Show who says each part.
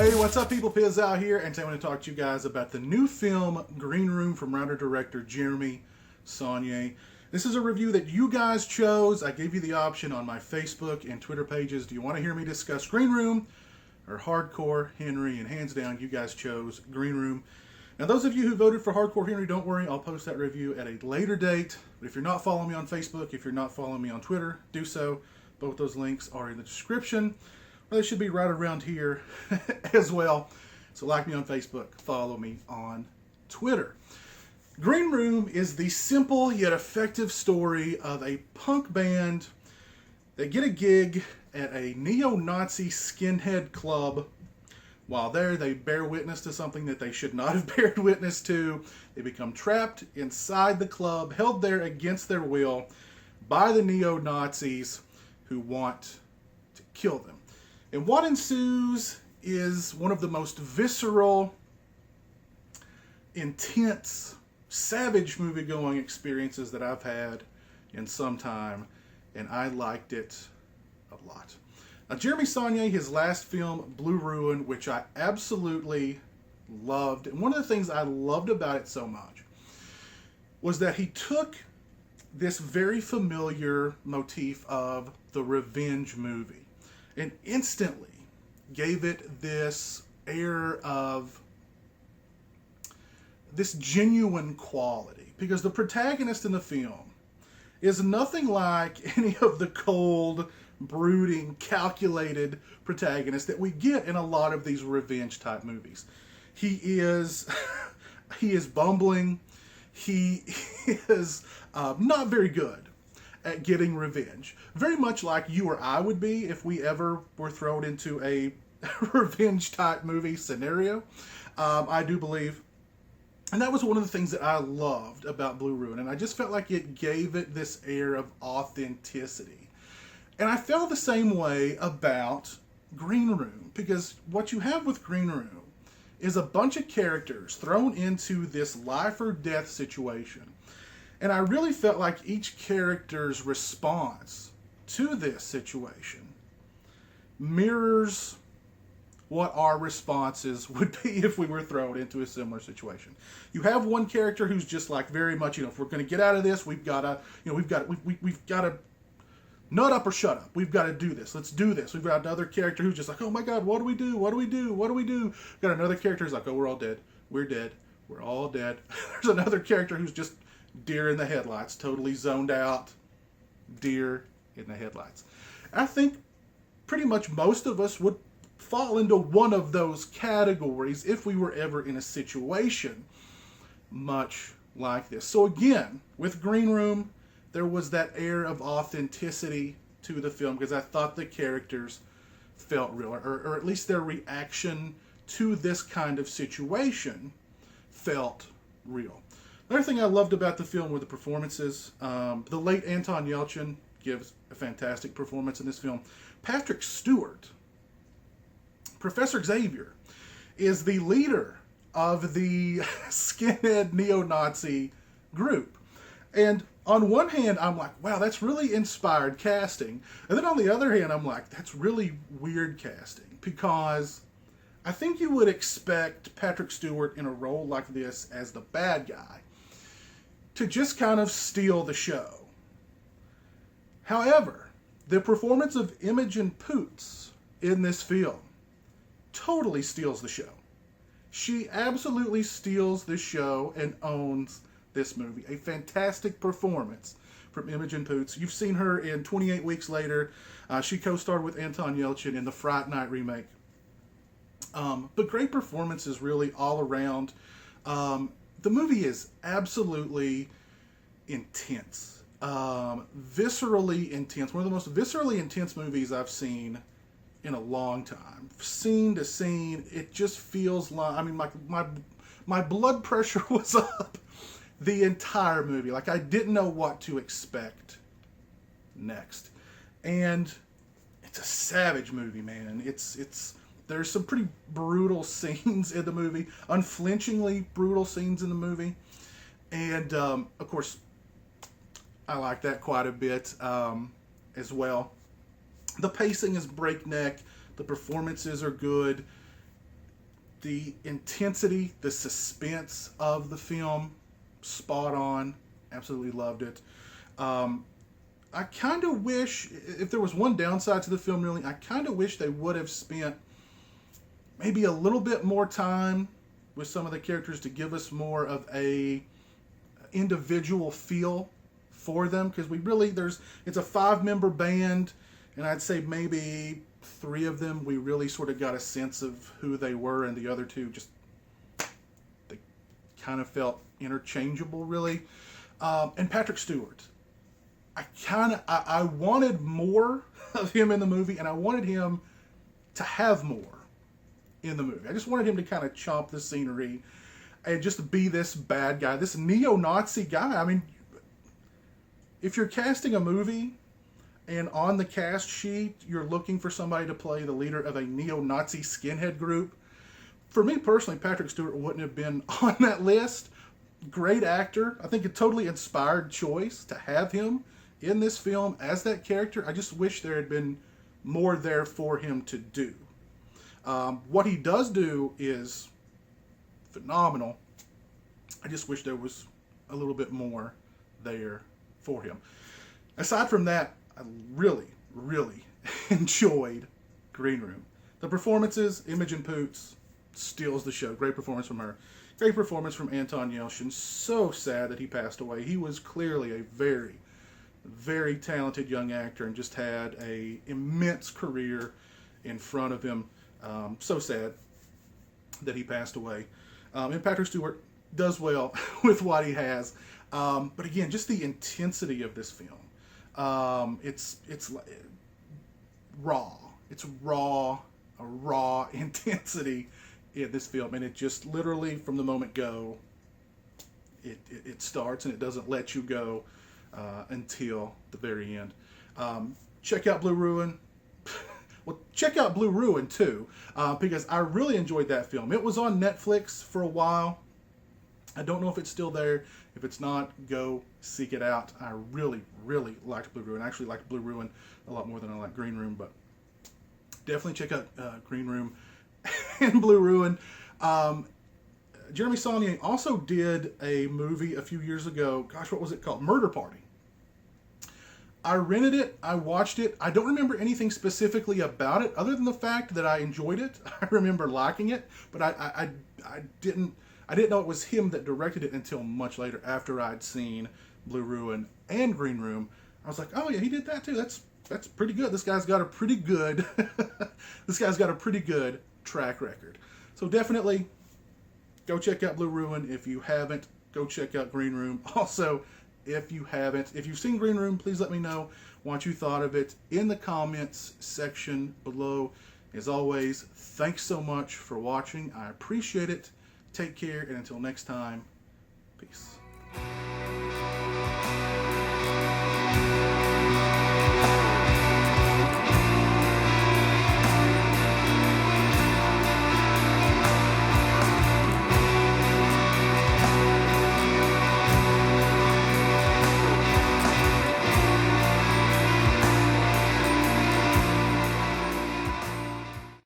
Speaker 1: Hey, what's up, people? Piz out here, and today I want to talk to you guys about the new film Green Room from writer-director Jeremy Saulnier. This is a review that you guys chose. I gave you the option on my Facebook and Twitter pages. Do you want to hear me discuss Green Room or Hardcore Henry? And hands down, you guys chose Green Room. Now, those of you who voted for Hardcore Henry, don't worry, I'll post that review at a later date. But if you're not following me on Facebook, if you're not following me on Twitter, do so. Both those links are in the description. Well, they should be right around here as well. So like me on Facebook, follow me on Twitter. Green Room is the simple yet effective story of a punk band that get a gig at a neo-Nazi skinhead club. While there, they bear witness to something that they should not have bared witness to. They become trapped inside the club, held there against their will by the neo-Nazis who want to kill them. And what ensues is one of the most visceral, intense, savage movie-going experiences that I've had in some time, and I liked it a lot. Now, Jeremy Saulnier, his last film, Blue Ruin, which I absolutely loved, and one of the things I loved about it so much was that he took this very familiar motif of the revenge movie and instantly gave it this air of this genuine quality. Because the protagonist in the film is nothing like any of the cold, brooding, calculated protagonists that we get in a lot of these revenge type movies. He is bumbling. He is not very good at getting revenge. Very much like you or I would be if we ever were thrown into a revenge type movie scenario. I do believe. And that was one of the things that I loved about Blue Ruin. And I just felt like it gave it this air of authenticity. And I felt the same way about Green Room. Because what you have with Green Room is a bunch of characters thrown into this life or death situation. And I really felt like each character's response to this situation mirrors what our responses would be if we were thrown into a similar situation. You have one character who's just like very much, if we're going to get out of this, we've got to nut up or shut up. We've got to do this. Let's do this. We've got another character who's just like, oh my God, what do we do? What do we do? What do we do? We've got another character who's like, oh, we're all dead. We're dead. We're all dead. There's another character who's just deer in the headlights, totally zoned out, deer in the headlights. I think pretty much most of us would fall into one of those categories if we were ever in a situation much like this. So again, with Green Room, there was that air of authenticity to the film because I thought the characters felt real, or at least their reaction to this kind of situation felt real. Another thing I loved about the film were the performances. The late Anton Yelchin gives a fantastic performance in this film. Patrick Stewart, Professor Xavier, is the leader of the skinhead neo-Nazi group. And on one hand, I'm like, wow, that's really inspired casting. And then on the other hand, I'm like, that's really weird casting. Because I think you would expect Patrick Stewart in a role like this as the bad guy to just kind of steal the show. However, the performance of Imogen Poots in this film totally steals the show. She absolutely steals the show and owns this movie. A fantastic performance from Imogen Poots. You've seen her in 28 Weeks Later. She co-starred with Anton Yelchin in the Fright Night remake. But great performances really all around. The movie is absolutely intense. Viscerally intense. One of the most viscerally intense movies I've seen in a long time. Scene to scene, it just feels like, my blood pressure was up the entire movie. Like, I didn't know what to expect next. And it's a savage movie, man. There's some pretty brutal scenes in the movie, unflinchingly brutal scenes in the movie. And, of course, I like that quite a bit as well. The pacing is breakneck. The performances are good. The intensity, the suspense of the film, spot on. Absolutely loved it. I kind of wish, if there was one downside to the film, really, I kind of wish they would have spent maybe a little bit more time with some of the characters to give us more of a individual feel for them, because it's a 5-member band, and I'd say maybe 3 of them we really sort of got a sense of who they were, and the other 2 just, they kind of felt interchangeable, really. And Patrick Stewart, I wanted more of him in the movie, and I wanted him to have more in the movie. I just wanted him to kind of chomp the scenery and just be this bad guy, this neo-Nazi guy. I mean, if you're casting a movie and on the cast sheet you're looking for somebody to play the leader of a neo-Nazi skinhead group, for me personally, Patrick Stewart wouldn't have been on that list. Great actor. I think a totally inspired choice to have him in this film as that character. I just wish there had been more there for him to do. What he does do is phenomenal. I just wish there was a little bit more there for him. Aside from that, I really, really enjoyed Green Room. The performances, Imogen Poots steals the show. Great performance from her. Great performance from Anton Yelchin. So sad that he passed away. He was clearly a very, very talented young actor and just had a immense career in front of him. So sad that he passed away. And Patrick Stewart does well with what he has. But again, just the intensity of this film. It's raw. It's raw, a raw intensity in this film, and it just literally from the moment go, it starts and it doesn't let you go until the very end. Check out Blue Ruin. Well, check out Blue Ruin too, because I really enjoyed that film. It was on Netflix for a while. I don't know if it's still there. If it's not, go seek it out. I really, really liked Blue Ruin. I actually liked Blue Ruin a lot more than I like Green Room, but definitely check out Green Room and Blue Ruin. Jeremy Saulnier also did a movie a few years ago. Gosh, what was it called? Murder Party. I rented it. I watched it. I don't remember anything specifically about it other than the fact that I enjoyed it. I remember liking it, but I didn't know it was him that directed it until much later, after I'd seen Blue Ruin and Green Room. I was like, oh yeah, he did that too. That's pretty good. This guy's got a pretty good track record. So definitely go check out Blue Ruin. If you haven't, go check out Green Room. Also, if you've seen Green Room, please let me know what you thought of it in the comments section below. As always, thanks so much for watching. I appreciate it. Take care, and until next time, peace.